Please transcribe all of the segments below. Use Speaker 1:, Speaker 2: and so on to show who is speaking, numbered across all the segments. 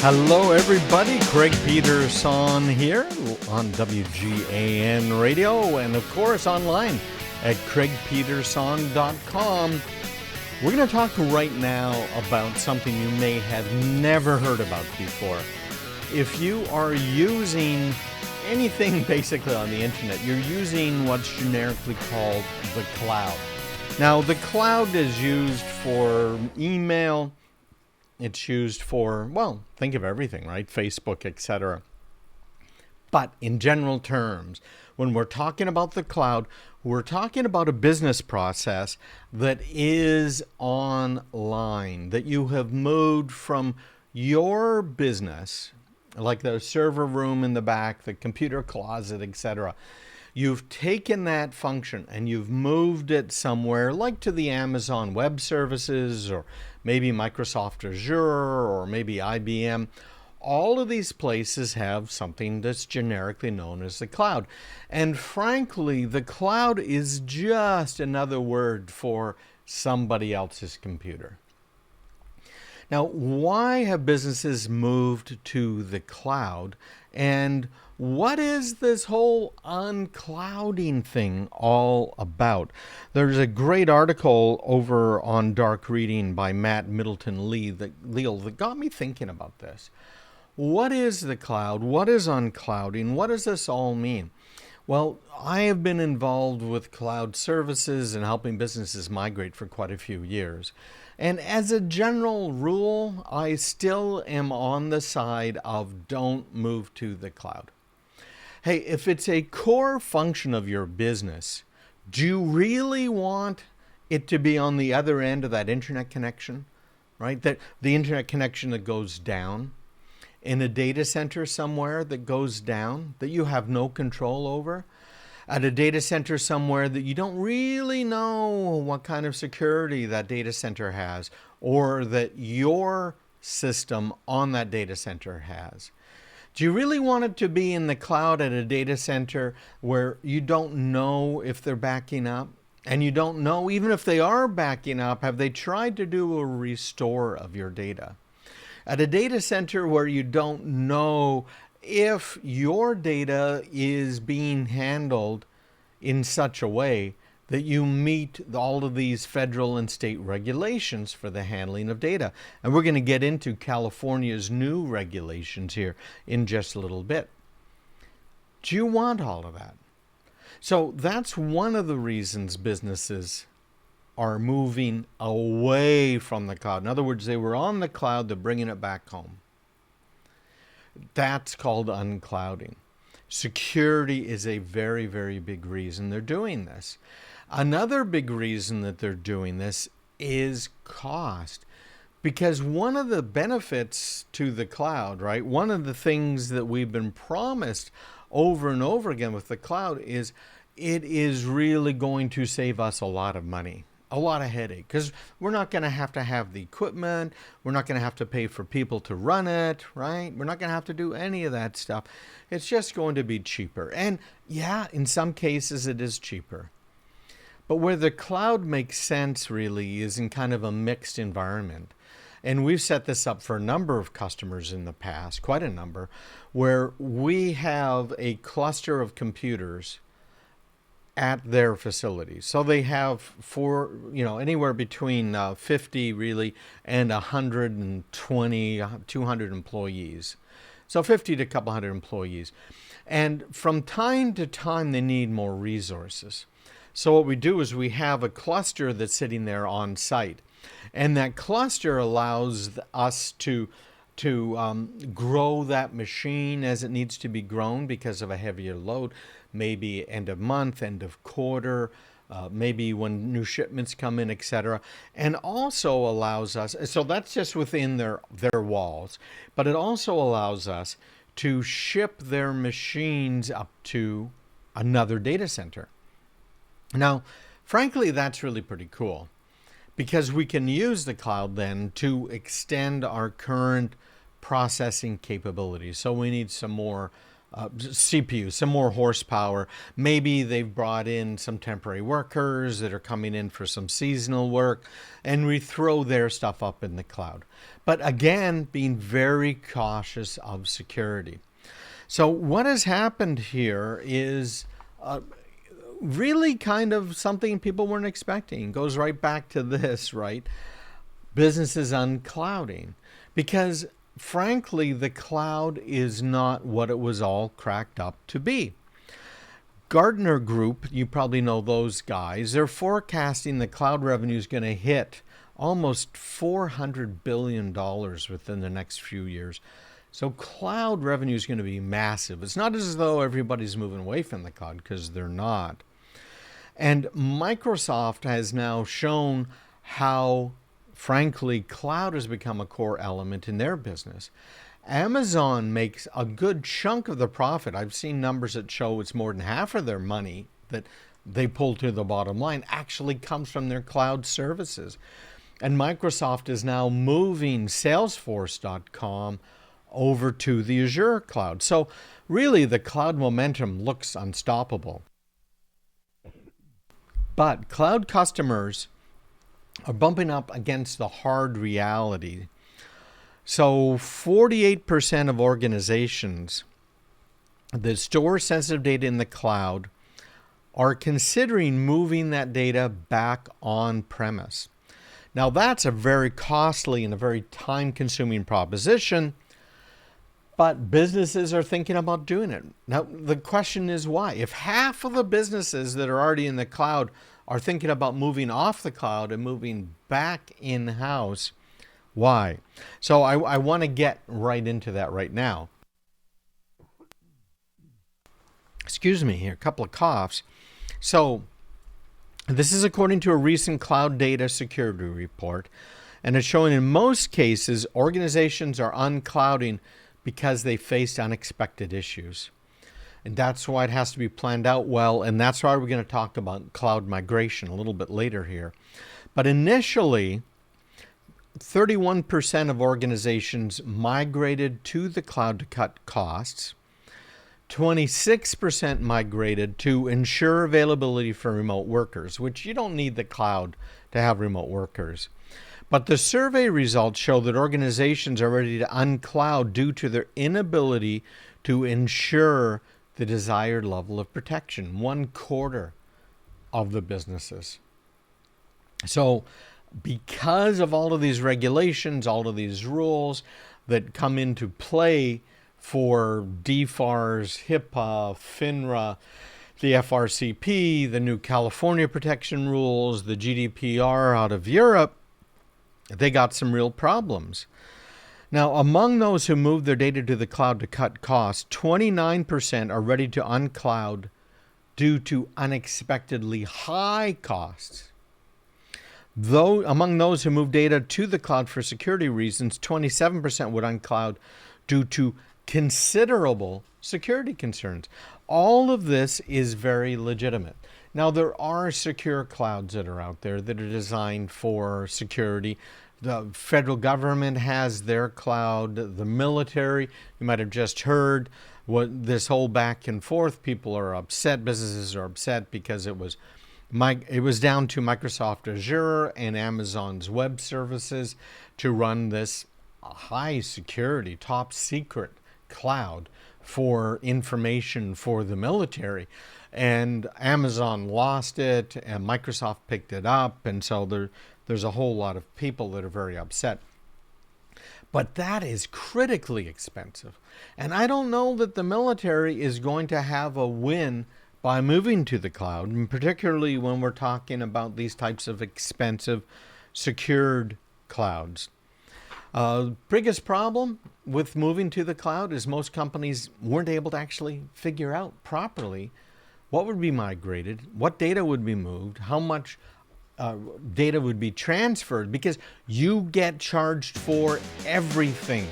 Speaker 1: Hello, everybody. Craig Peterson here on WGAN Radio and, of course, online at craigpeterson.com. We're going to talk right now about something you may have never heard about before. If you are using anything basically on the internet, you're using what's generically called the cloud. Now, the cloud is used for email. It's used for, well, think of everything, right? Facebook, etc. But in general terms, when we're talking about the cloud, we're talking about a business process that is online, that you have moved from your business, like the server room in the back, the computer closet, etc. You've taken that function and you've moved it somewhere like to the Amazon Web Services or maybe Microsoft Azure or maybe IBM. All of these places have something that's generically known as the cloud. And frankly, the cloud is just another word for somebody else's computer. Now, why have businesses moved to the cloud? And what is this whole unclouding thing all about? There's a great article over on Dark Reading by Matt Middleton Leal that got me thinking about this. What is the cloud? What is unclouding? What does this all mean? Well, I have been involved with cloud services and helping businesses migrate for quite a few years. And as a general rule, I still am on the side of don't move to the cloud. Hey, if it's a core function of your business, do you really want it to be on the other end of that internet connection, right? That the internet connection that goes down in a data center somewhere that goes down that you have no control over? At a data center somewhere that you don't really know what kind of security that data center has or that your system on that data center has. Do you really want it to be in the cloud at a data center where you don't know if they're backing up? And you don't know, even if they are backing up, have they tried to do a restore of your data? At a data center where you don't know if your data is being handled in such a way that you meet all of these federal and state regulations for the handling of data. And we're going to get into California's new regulations here in just a little bit. Do you want all of that? So that's one of the reasons businesses are moving away from the cloud. In other words, they were on the cloud, they're bringing it back home. That's called unclouding. Security is a very, very big reason they're doing this. Another big reason that they're doing this is cost. Because one of the benefits to the cloud, right, one of the things that we've been promised over and over again with the cloud is it is really going to save us a lot of money. A lot of headache, because we're not going to have the equipment. We're not going to have to pay for people to run it, right? We're not going to have to do any of that stuff. It's just going to be cheaper. And yeah, in some cases it is cheaper. But where the cloud makes sense really is in kind of a mixed environment. And we've set this up for a number of customers in the past, quite a number, where we have a cluster of computers at their facilities. So they have anywhere between 50 really and 120, 200 employees. So 50 to a couple hundred employees. And from time to time, they need more resources. So what we do is we have a cluster that's sitting there on site. And that cluster allows us to grow that machine as it needs to be grown because of a heavier load. Maybe end of month, end of quarter, maybe when new shipments come in, etc. And also allows us, so that's just within their walls, but it also allows us to ship their machines up to another data center. Now, frankly, that's really pretty cool because we can use the cloud then to extend our current processing capabilities. So we need some more CPU, some more horsepower. Maybe they've brought in some temporary workers that are coming in for some seasonal work, and we throw their stuff up in the cloud. But again, being very cautious of security. So what has happened here is really kind of something people weren't expecting. It goes right back to this, right? Businesses unclouding. Because frankly, the cloud is not what it was all cracked up to be. Gartner Group, you probably know those guys, they're forecasting the cloud revenue is going to hit almost $400 billion within the next few years. So cloud revenue is going to be massive. It's not as though everybody's moving away from the cloud, because they're not. And Microsoft has now shown how, frankly, cloud has become a core element in their business. Amazon makes a good chunk of the profit. I've seen numbers that show it's more than half of their money that they pull to the bottom line actually comes from their cloud services. And Microsoft is now moving Salesforce.com over to the Azure cloud. So really, the cloud momentum looks unstoppable. But cloud customers are bumping up against the hard reality. So 48% of organizations that store sensitive data in the cloud are considering moving that data back on premise. Now that's a very costly and a very time-consuming proposition, but businesses are thinking about doing it. Now the question is why? If half of the businesses that are already in the cloud are thinking about moving off the cloud and moving back in-house, why? So I want to get right into that right now. Excuse me here, a couple of coughs. So this is according to a recent cloud data security report, and it's showing in most cases organizations are unclouding because they faced unexpected issues. And that's why it has to be planned out well, and that's why we're going to talk about cloud migration a little bit later here. But initially, 31% of organizations migrated to the cloud to cut costs. 26% migrated to ensure availability for remote workers, which you don't need the cloud to have remote workers. But the survey results show that organizations are ready to uncloud due to their inability to ensure the desired level of protection. 1/4 of the businesses. So because of all of these regulations, all of these rules that come into play for DFARS, HIPAA, FINRA, the FRCP, the new California protection rules, the GDPR out of Europe, they got some real problems. Now, among those who moved their data to the cloud to cut costs, 29% are ready to uncloud due to unexpectedly high costs. Though among those who moved data to the cloud for security reasons, 27% would uncloud due to considerable security concerns. All of this is very legitimate. Now, there are secure clouds that are out there that are designed for security. The federal government has their cloud. The military, you might have just heard what this whole back and forth. People are upset. Businesses are upset because it was down to Microsoft Azure and Amazon's web services to run this high security, top secret cloud for information for the military. And Amazon lost it and Microsoft picked it up. And so there's a whole lot of people that are very upset. But that is critically expensive. And I don't know that the military is going to have a win by moving to the cloud, and particularly when we're talking about these types of expensive secured clouds. Biggest problem with moving to the cloud is most companies weren't able to actually figure out properly what would be migrated, what data would be moved, how much data would be transferred, because you get charged for everything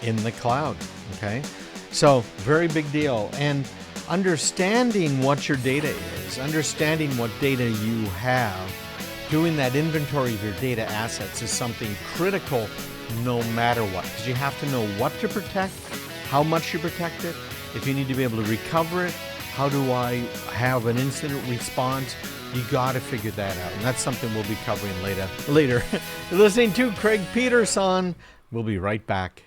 Speaker 1: in the cloud, okay? So very big deal. And understanding what your data is, understanding what data you have, doing that inventory of your data assets is something critical no matter what, because you have to know what to protect, how much you protect it, If you need to be able to recover it, how do I have an incident response? You got to figure that out. And that's something we'll be covering later. You're listening to Craig Peterson. We'll be right back.